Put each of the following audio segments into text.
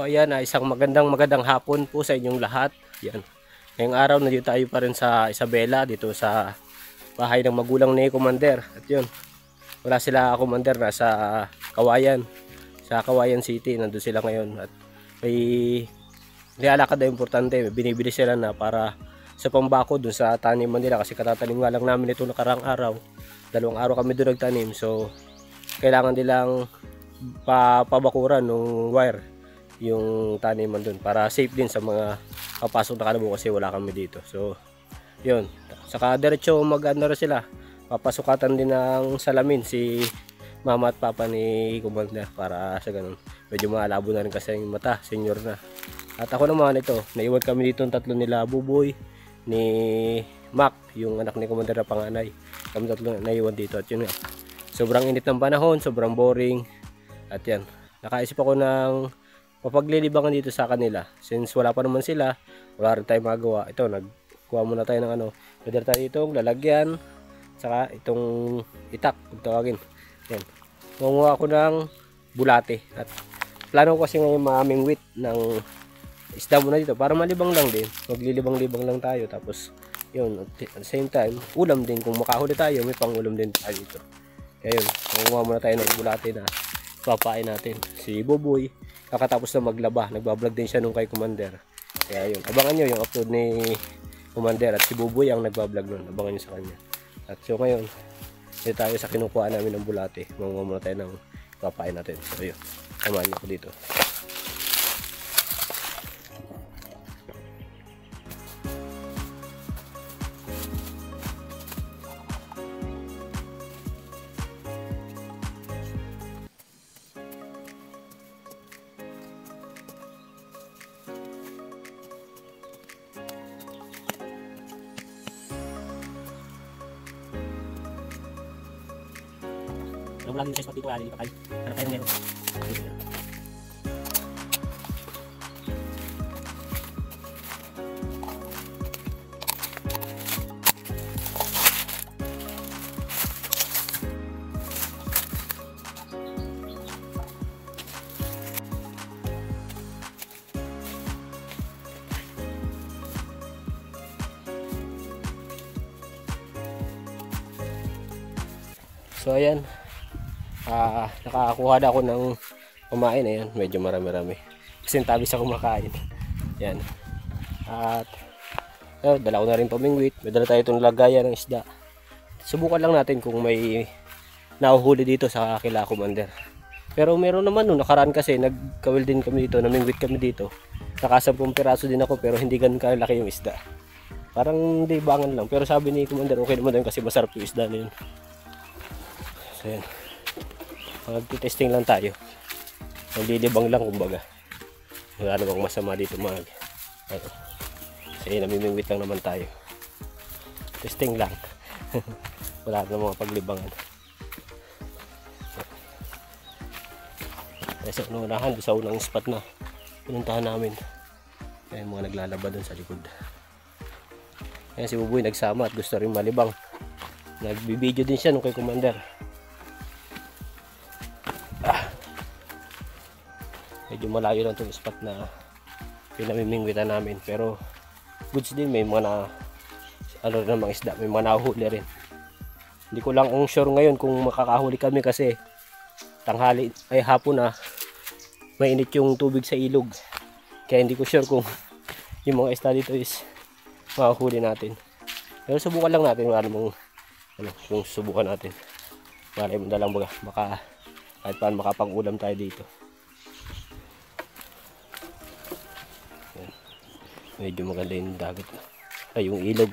ayan, isang magandang hapon po sa inyong lahat. Yan. Ngayong araw nandito tayo pa rin sa Isabela, dito sa bahay ng magulang ni Commander. At yun, wala sila Commander, nasa Kawayan, sa Kawayan City. Nandun sila ngayon at may nilalakad na importante. Binibili sila na para sa pambako dun sa taniman nila, kasi katatanim nga lang namin ito nakarang araw. 2 araw kami doon nagtanim, so kailangan nilang pabakuran ng wire yung taniman dun para safe din sa mga papasok na kalabo, kasi wala kami dito. So yun, saka diretso mag-ano sila, papasukatan din ng salamin si mama at papa ni Commander para sa ganun medyo malabo na rin kasi yung mata, senior na. At ako naman, ito, naiwan kami dito ng tatlo nila, Buboy, ni Mac, yung anak ni Commander na panganay. Kami tatlo naiwan dito. At yun nga, sobrang init ng panahon, sobrang boring. At yan, nakaisip ako ng mapaglilibangan dito sa kanila. Since wala pa naman sila, wala rin tayong magawa. Ito, nagkuha muna tayo ng ano, pwede tayo itong lalagyan, saka itong itak, kung tawagin. Yan, manguha ako ng bulate. At plano ko kasi ngayon maaming wit ng isda muna dito para malibang lang din. Maglilibang-libang lang tayo. Tapos yun, at the same time, ulam din. Kung makahuli tayo, may pangulam din tayo dito. Kaya yun, manguha muna tayo ng bulate na papain natin. Si Buboy, kakatapos na maglaba. Nagbablog din siya nung kay Commander. Kaya yun, abangan nyo yung upload ni Commander. At si Buboy ang nagbablog nun. Abangan nyo sa kanya. At so ngayon, dito tayo sa kinukuha namin ng bulate. Manguha muna tayo ng papain natin. So yun, samahan nyo ko dito. Wala din sa spot dito, ali pa kayo. Harap tayo meron. So ayan, nakakuha na ako ng kumain. Ayan, medyo marami-rami kasi tabi sa kumakain. Yan. At dala ko na rin pamingwit. May dala tayo itong lagayan ng isda. Subukan lang natin kung may nahuhuli dito sa kila Commander. Pero meron naman nung nakaraan, kasi nagkawil din kami dito, namingwit kami dito. Naka 10 piraso din ako, pero hindi ganun kalaki yung isda. Parang hindi bangan lang. Pero sabi ni Commander, okay naman din kasi masarap yung isda na yun. So yan, mag-testing lang tayo, maglilibang lang kumbaga. Wala namang masama dito kasi namimingwit lang naman tayo, testing lang. Wala namang mga paglibangan. Sa unahan, sa unang spot na pinuntahan namin, kaya mga naglalaba dun sa likod. Kaya si Buboy nagsama at gusto rin malibang. Nagbibideo din siya nung kay Commander. Medyo malayo lang itong spot na pinamimingwitan namin, pero goods din. May mga ano rin ng mga isda, may mga nahuli rin. Hindi ko lang sure ngayon kung makakahuli kami, kasi tanghali ay hapon na, mainit yung tubig sa ilog. Kaya hindi ko sure kung yung mga isda dito is makahuli natin. Pero subukan lang natin, wala namang kung subukan natin, wala yung dalang baga, kahit paano makapag-ulam tayo dito. Medyo maganda yung dagat, ay yung ilog.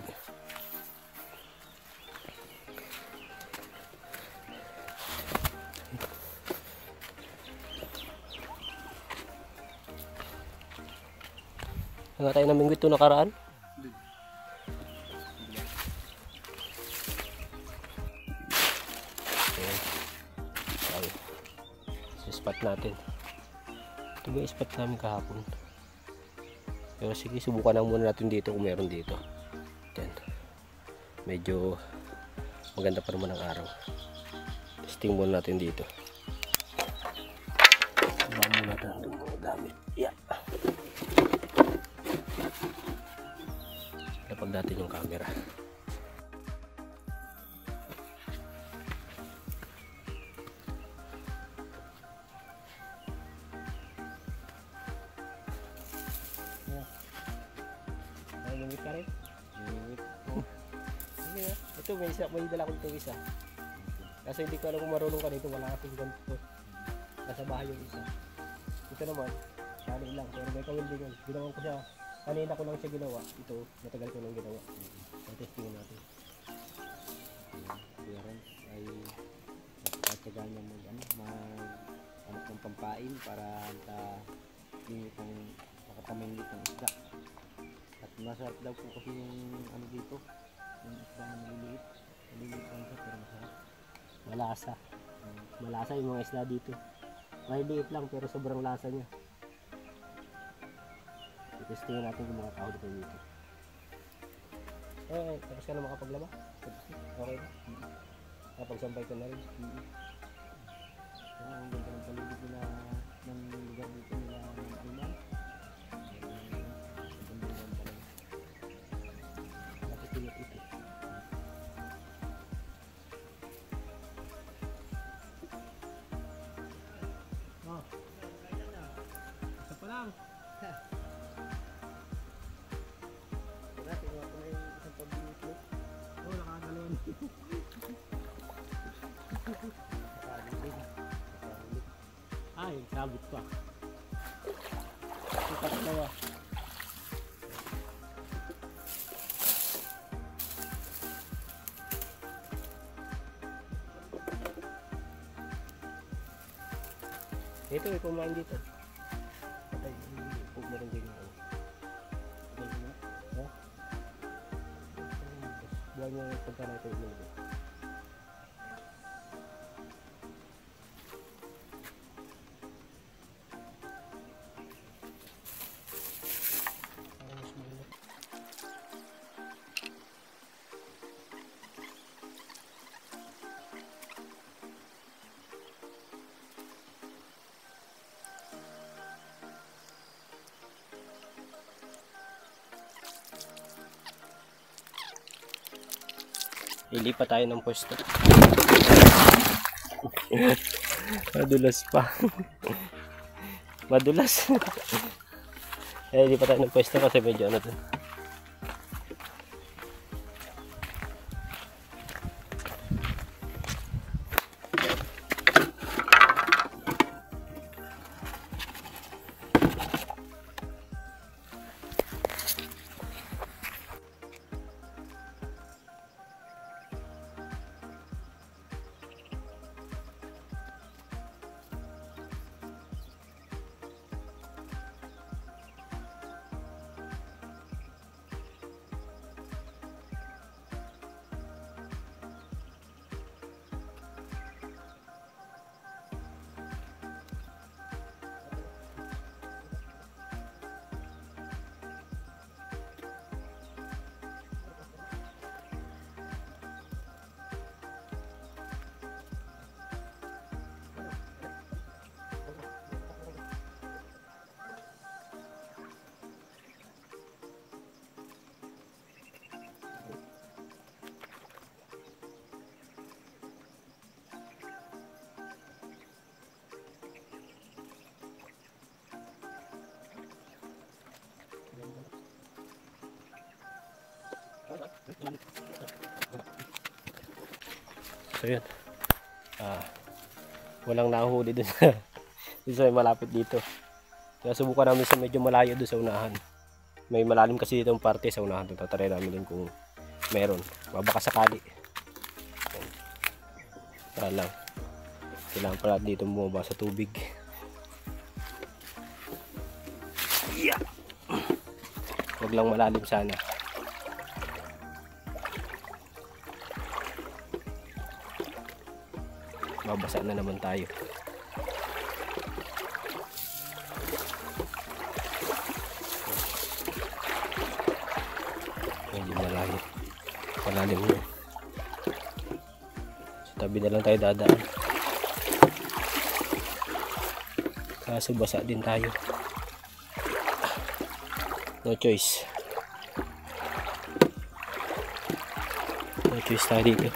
Nga tayo namingwit ito nakaraan. Sa spot natin, ito ba yung spot namin kahapon? Pero sige, subukan lang muna natin dito kung meron dito. Yan. Medyo maganda pa naman ang araw. Testing muna natin dito. Subukan muna natin. Dami. Yeah. Tripod natin yung camera. Lumit ka rin? Lumit. Sige na. Ito may dala kong ito isa. Kasi hindi ko alam kung marunong ka dito. Wala kasing ganito. Nasa bahay yung isa. Ito naman, sali lang. Pero may kawildingan. Ginawan ko siya. Kanina ko lang siya ginawa. Ito, matagal ko lang ginawa. Testingin natin. Meron ay nakakatsaga niya anak ng pampain para yung makapamingit ng isda. At masarap daw po kasi yung dito, yung isda na maliliit lang siya pero masarap. Malasa. Malasa yung mga isda dito. Maliliit lang pero sobrang lasa niya. Testingin natin kung makakahuli tayo dito. Tapos ka na makapaglaba? Okay na? Kapagsampay ka na rin? Ang ganda ng paligid nila ng lugar dito nila ng Alman. Ang ganda talaga. Tapos ito. Isa pa lang. Nakakagalawan. Ay, sabit pa. Sikat na ba? Ito ay kumain dito. Patay, huwag mo rin din ako. Buwan niya yung pagka na ito yung ito. Ilipat tayo ng pwesto. Madulas pa. Madulas. Ilipat tayo ng pwesto kasi medyo ano to. So yun, walang nahuli dun sa malapit dito. Kaya subukan namin sa medyo malayo dun sa unahan. May malalim kasi dito ang parte sa unahan. Tatry namin din kung meron. Baka sakali. Para lang. Kailangan pala dito bumaba sa tubig. Yeah. Huwag lang malalim sana. Babasa na naman tayo. Medyo malalim na. Sa tabi na lang tayo dadaan. Kaso basa din tayo. No choice. Twist tayo dito.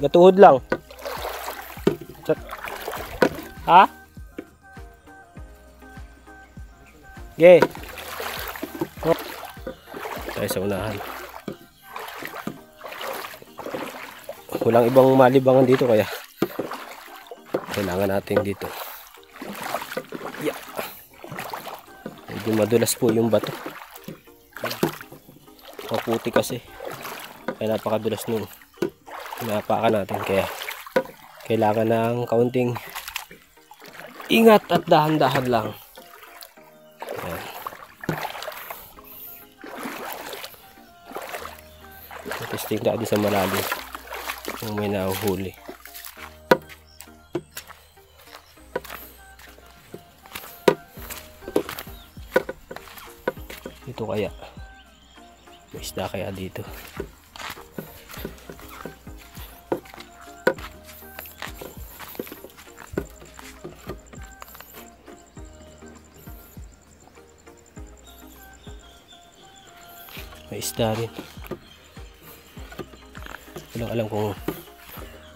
Gatuhod lang. Ha? Okay. Oh. Tayo sa unahan. Walang ibang malibangan dito kaya kailangan natin dito. Yeah. Medyo madulas po yung bato. Maputi kasi. Kaya napakadulas nung pinapakan natin. Kaya kailangan ng kaunting ingat at dahan-dahan lang. Ayan. Testing tayo sa malalim kung may nahuhuli. Dito kaya may isda kaya dito. May isda rin. Walang alam kung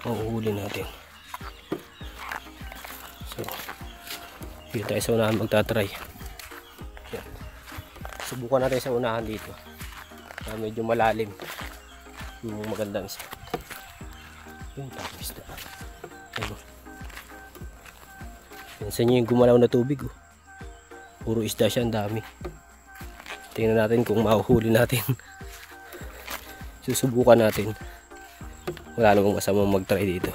mahuhuli natin. So dito tayo sa unahan magtatry. Yan. Subukan natin sa unahan dito. Medyo malalim yung magandang isda. Yun, tapos isda. Ayun. Pinsan nyo yung gumalaw na tubig. Oh. Puro isda siya, ang dami. Tingnan natin kung mahuhuli natin. Susubukan natin. Wala namang masamang mag-try dito.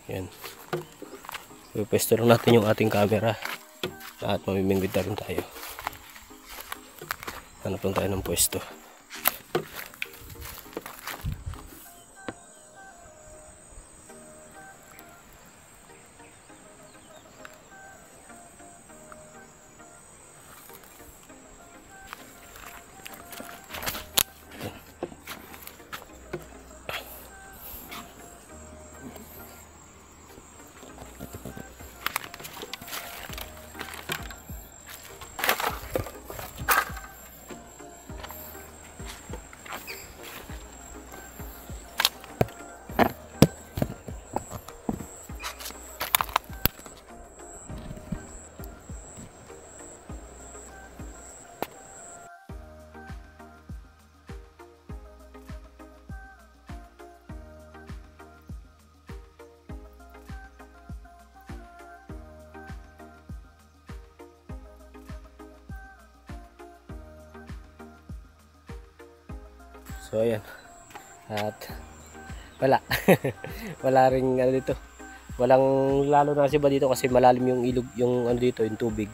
Yan. Pwesto lang natin yung ating camera. At mamimingwit na rin tayo. Hanap lang tayo ng pwesto. So ayan. At wala. Wala ring ano dito. Walang lalo na siba dito kasi malalim yung ilog, yung ano dito, yung tubig.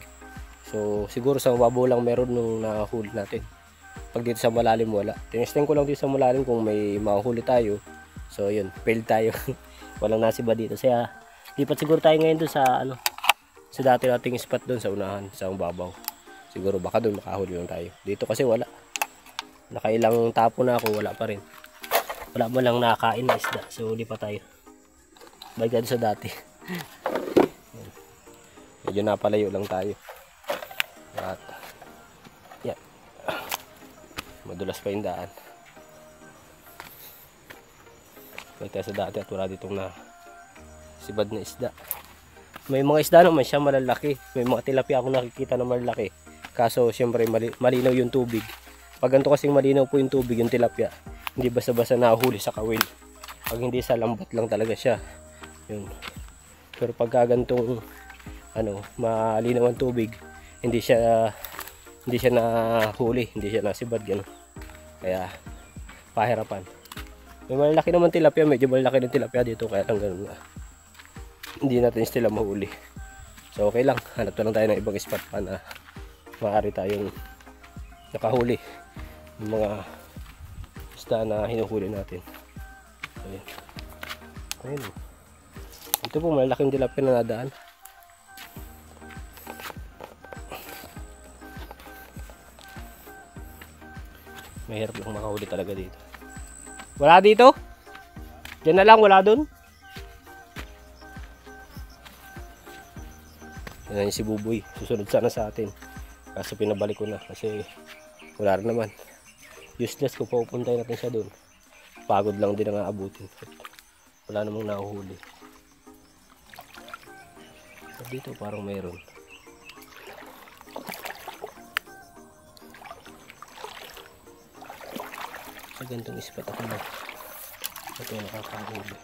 So siguro sa mababaw lang meron nung nahuli natin. Pag dito sa malalim wala. Tinesting ko lang dito sa malalim kung may mahuli tayo. So yun, fail tayo. Walang nasiba dito. Kaya lipat siguro tayo ngayon doon sa ano, sa dati nating spot doon sa unahan, sa mababaw. Siguro baka doon makahuli lang tayo. Dito kasi wala. Nakailang tapo na ako, wala pa rin. Wala mo lang nakakain na isda. So huli pa tayo. Balik tayo sa dati. Medyo napalayo lang tayo. At yan. Madulas pa yung daan. Balik tayo sa dati at wala ditong na sibad na isda. May mga isda naman siya malalaki. May mga tilapia akong nakikita na malalaki. Kaso siyempre malinaw yung tubig. Pag ganito kasing malinaw po yung tubig, yung tilapia, hindi basta-basta nahuli sa kawil. Pag hindi sa lambat lang talaga siya. Yun. Pero pag ganitong ano, malinaw ang tubig, hindi siya nahuli, hindi siya nasibad gano'n. Kaya pahirapan. May malalaki naman tilapia, medyo malalaki ng tilapia dito kaya lang gano'n. Hindi natin sila mahuli. So okay lang, hanap na lang tayo ng ibang spot pa na maaari tayong nakahuli yung mga isda na hinuhuli natin. Ayun. Ayun. Ito po malaking tilapia na nadaan. Mahirap lang makahuli talaga dito. Wala dito? Diyan na lang, wala dun? Yan yung si Buboy. Susunod sana sa atin. Kaso pinabalik ko na kasi wala rin naman. Useless kung pupuntahin natin siya doon. Pagod lang din ang aabutin. Wala namang nahuhuli. So, dito parang mayroon. Sa gantong ispat ako na. Ito yung nakakahuli.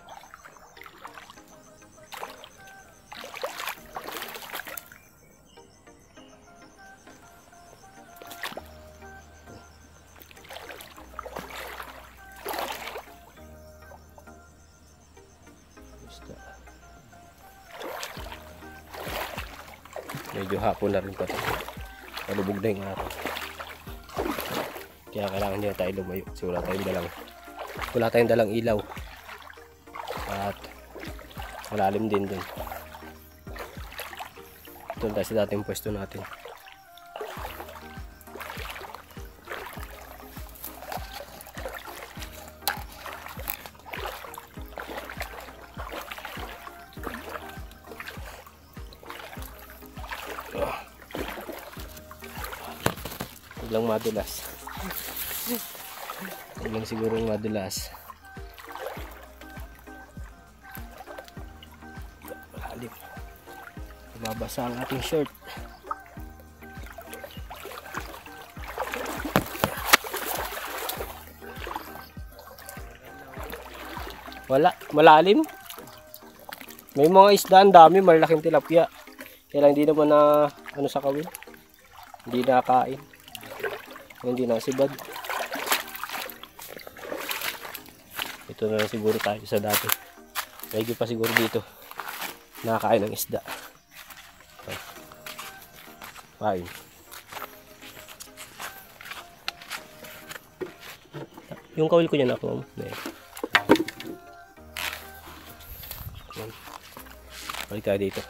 Medyo hapon na rin pa ito. Malubog na yung araw. Kaya kailangan niya tayo lumayo kasi wala tayong dalang ilaw. At malalim din dun. Ito tayo sa dating pwesto natin. Lang madulas. Lang siguro madulas. Malalim. Mabasa ang ating shirt. Wala, malalim. May mga isda, ang dami, malaking tilapia. Kaya lang hindi naman na ano sa kawin. Hindi nakakain. Hindi nasibad. Ito na lang siguro tayo sa dati. Medyo pa siguro dito nakakain ng isda. Kain. Yung kawil ko niyan ako. Balik tayo dito.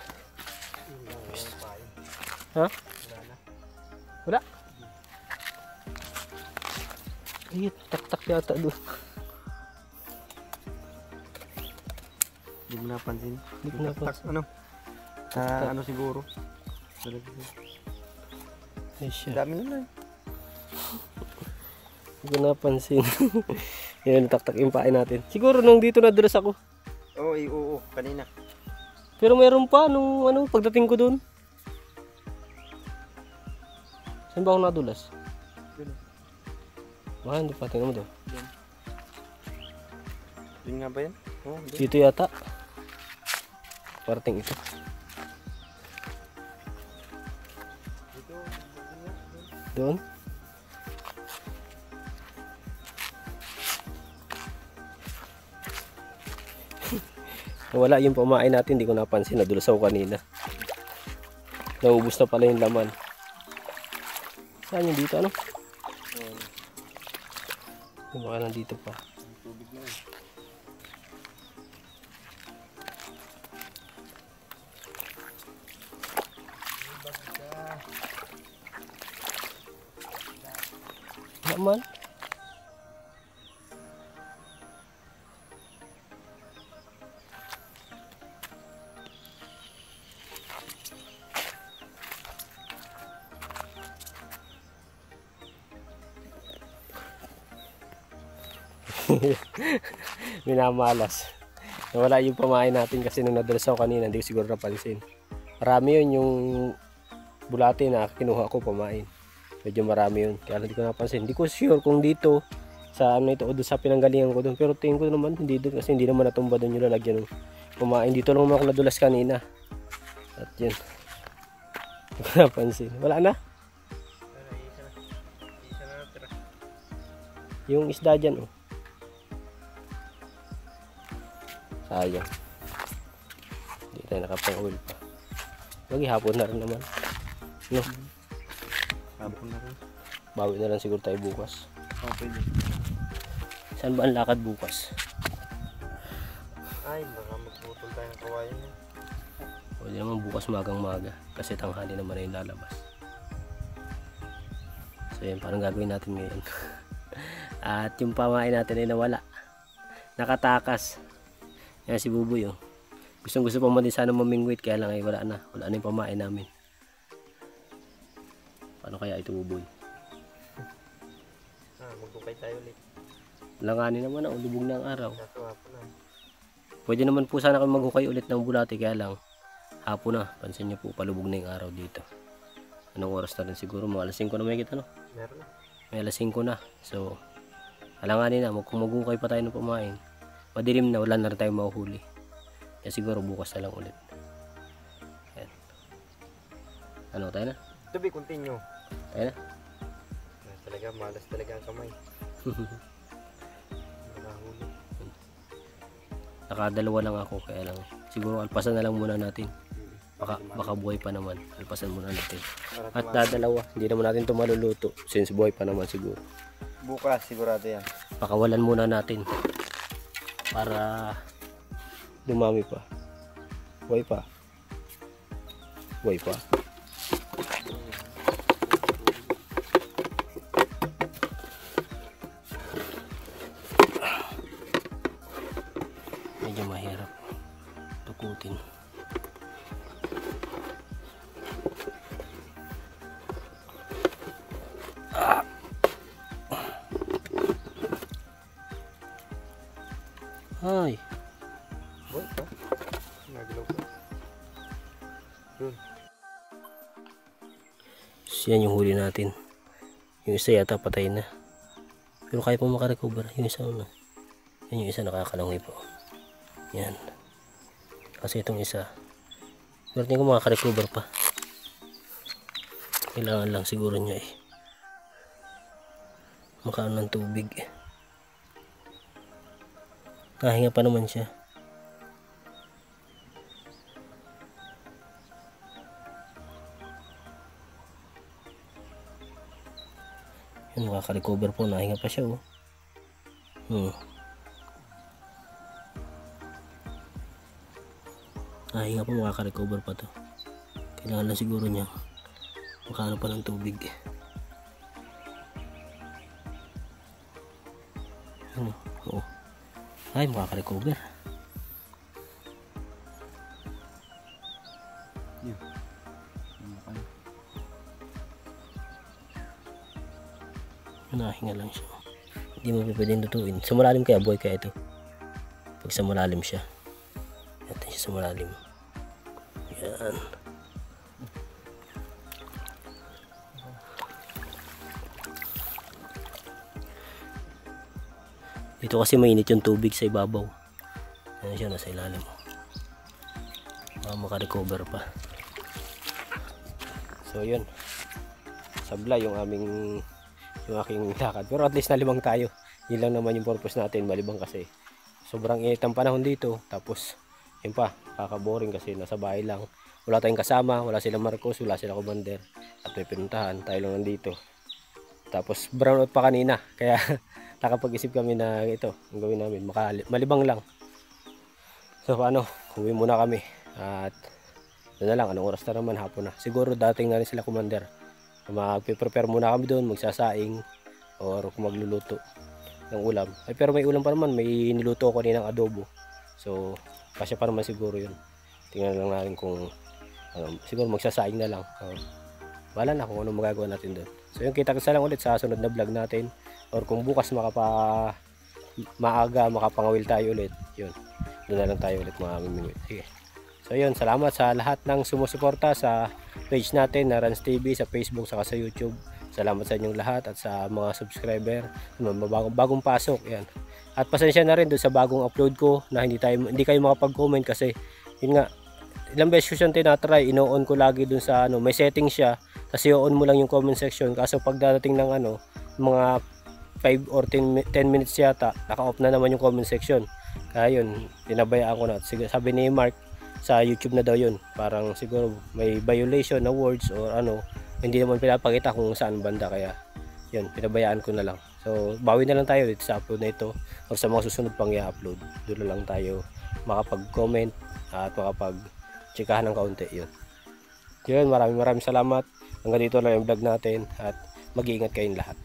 Ha? Wala. Ay, tak-tak yata doon. Hindi mo napansin. Hindi ko napansin. Ano? Ano siguro? Ay siya. Dami na. Hindi ko napansin. Yan, tak-tak yung pain natin. Siguro nung dito nadulas ako. Oo, kanina. Pero meron pa nung pagdating ko doon. Saan ba ako nadulas? Baka hindi pa, tingnan mo doon. Yun nga ba yan? Dito yata. Parating ito. Doon. Wala yung pamain natin, hindi ko napansin. Nadulas ako kanina. Naubos na pala yung laman. Saan yung dito? Ano? Baka nandito pa. Tubig na eh. Naman. Minamalas. Nawala yung pamain natin kasi nung nadulas ako kanina, hindi ko siguro napansin. Marami yun yung bulate na kinuha ko pamain. Medyo marami yun. Kaya hindi ko napansin. Hindi ko sure kung dito sa ano ito o doon sa pinanggalingan ko doon. Pero tingin ko naman hindi doon kasi hindi naman natumba doon yung lalagyan ng pamain. Dito lang naman ako nadulas kanina. At yun. Hindi ko napansin. Wala na? Yung isda dyan oh. Sayang. Hindi tayo nakapang-uwi pa. Maghihapon na rin naman. No? Hapon na rin. Bawi na lang siguro tayo bukas. Pwede. Saan ba ang lakad bukas? Ay, baka magputol tayo ng kawayan yan. Pwede naman bukas magang-maga. Kasi tanghali naman na yung lalabas. So yun, parang gagawin natin ngayon. At yung pamain natin ay nawala. Nakatakas. Yan si Buboy oh. Gustong gusto pa man din sana mamingwit, kaya lang ay wala na yung pamain namin. Paano kaya ito, Buboy? Magkukay tayo ulit. Langanin naman ang lubog ng araw. Kasuha po na. Pwede naman po sana kami maghukay ulit ng bulati, kaya lang hapon na. Pansin niyo po, palubog na yung araw dito. Anong oras na rin siguro? Mga alas 5 na may kita, no? Meron na. May alas 5 na. So, alanganin na. Kung maghukay pa tayo ng pamain, madilim na, wala na rin tayo mahuhuli. Kaya siguro bukas na lang ulit. Ayan. Ano, tayo na? To be continue. Tayo na? Talaga, malas talaga ang kamay. Nakahuli. Nakadalawa lang ako, kaya lang siguro alpasan na lang muna natin. Baka buhay pa naman. Alpasan muna natin. At dadalawa, hindi naman natin ito maluluto since buhay pa naman siguro. Bukas sigurado yan. Pakawalan muna natin para dumami pa. Buhay pa. Buhay pa. Medyo mahirap tukutin. Ay. Boy, pa. Nagalaw pa. Yun. So, yan yung huli natin. Yung isa yata patay na. Pero kaya pa makarecover. Yung isa ano. Yan yung isa nakakalangay po. Yan. Kasi itong isa. Pero tingin ko makakarecover pa. Kailangan lang siguro niya makaano ng tubig. Nahinga pa naman siya. Yun, makaka-recover po. Nahinga pa siya, oh. Nahinga pa, makaka-recover pa to. Kailangan lang siguro niya makaano pa ng tubig. Oo. Ay, makaka-recover. Yun. Nahinga lang siya. Hindi mo pwedeng lutuin. Sa malalim kaya, buhay kaya ito. Pag sa malalim siya. Natin siya sa malalim. Yan. Dito kasi mainit yung tubig sa ibabaw. Ayan siya, nasa ilalim. Maka-recover pa. So yun. Sabla yung aking lakad. Pero at least nalimang tayo. Yun lang naman yung purpose natin. Malibang kasi sobrang init ang panahon dito. Tapos yun pa, kaka-boring kasi nasa bahay lang. Wala tayong kasama. Wala sila Marcos, wala sila Commander. At may pinuntahan. Tayo lang nandito. Tapos brown out pa kanina. Kaya nakapag-isip kami na ito ang gawin namin, malibang lang. So paano, uwi muna kami at doon na lang, anong oras na naman, hapon na siguro. Dating na rin sila Commander, magpe-prepare muna kami doon, magsasaing or kung magluluto ng ulam. Ay, pero may ulam pa naman, may niluto ko kaninang adobo, so kasya pa naman siguro yun. Tingnan lang natin kung siguro magsasaing na lang. Wala na kung ano magagawa natin doon. So yung kita-kita lang ulit sa sunod na vlog natin. Or kung bukas maaga makapangawil tayo ulit, yun, doon na lang tayo ulit mga mamimingwit. Sige. So yun, salamat sa lahat ng sumusuporta sa page natin na Rans TV, sa Facebook saka sa YouTube. Salamat sa inyong lahat at sa mga subscriber, bagong pasok, yan. At pasensya na rin doon sa bagong upload ko na hindi kayo makapag-comment kasi yun nga, ilang beses ko siyang tinatry, ino-on ko lagi doon sa may setting siya, kasi i-on mo lang yung comment section, kaso pagdating ng mga 5 or 10 minutes yata, naka-off na naman yung comment section. Kaya yun, pinabayaan ko na. Sabi ni Mark, sa YouTube na daw yun. Parang siguro may violation na words or hindi naman pinapakita kung saan banda. Kaya yun, pinabayaan ko na lang. So, bawi na lang tayo dito sa upload na ito or sa mga susunod pang i-upload. Doon na lang tayo makapag-comment at makapag-chikahan ng kaunti. Yun. Yun, maraming salamat. Hanggang dito lang yung vlog natin at mag-iingat kayong lahat.